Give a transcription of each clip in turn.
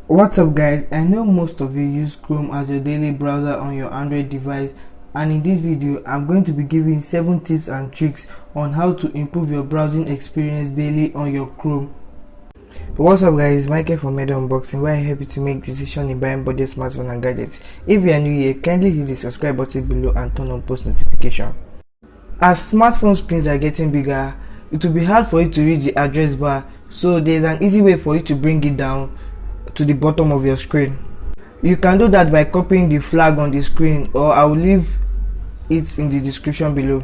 What's up guys, I know most of you use Chrome as your daily browser on your Android device, and in this video I'm going to be giving 7 tips and tricks on how to improve your browsing experience daily on your Chrome. What's up guys, it's Michael from Meda Unboxing, where I help you to make decisions in buying budget smartphone and gadgets. If you are new here, kindly hit the subscribe button below and turn on post notification. As smartphone screens are getting bigger, it will be hard for you to read the address bar, so there's an easy way for you to bring it down to the bottom of your screen. You can do that by copying the flag on the screen, or I will leave it in the description below.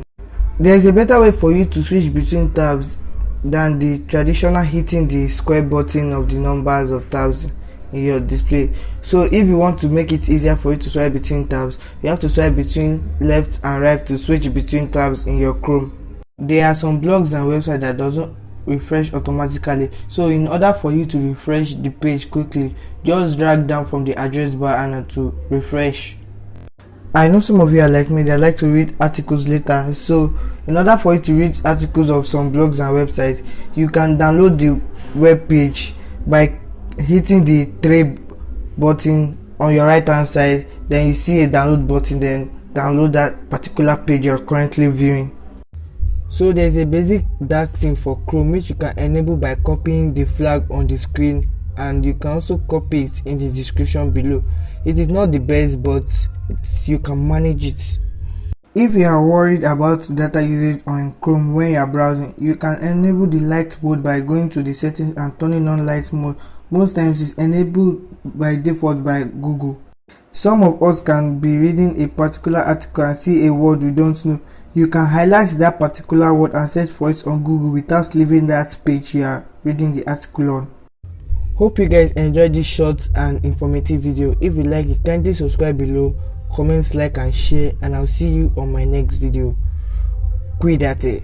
There is a better way for you to switch between tabs than the traditional hitting the square button of the numbers of tabs in your display. So if you want to make it easier for you to swipe between tabs, you have to swipe between left and right to switch between tabs in your Chrome. There are some blogs and websites that doesn't refresh automatically, so in order for you to refresh the page quickly, just drag down from the address bar and to refresh. I know some of you are like me, they like to read articles later, so in order for you to read articles of some blogs and websites, you can download the web page by hitting the tray button on your right hand side. Then you see a download button, then download that particular page you're currently viewing. So there's a basic dark theme for Chrome which you can enable by copying the flag on the screen, and you can also copy it in the description below. It is not the best, but you can manage it. If you are worried about data usage on Chrome when you are browsing, you can enable the light mode by going to the settings and turning on light mode. Most times it's enabled by default by Google. Some of us can be reading a particular article and see a word we don't know. You can highlight that particular word and search for it on Google without leaving that page you are reading the article on. Hope you guys enjoyed this short and informative video. If you like it, kindly subscribe below, comment, like and share, and I'll see you on my next video. Cuídate.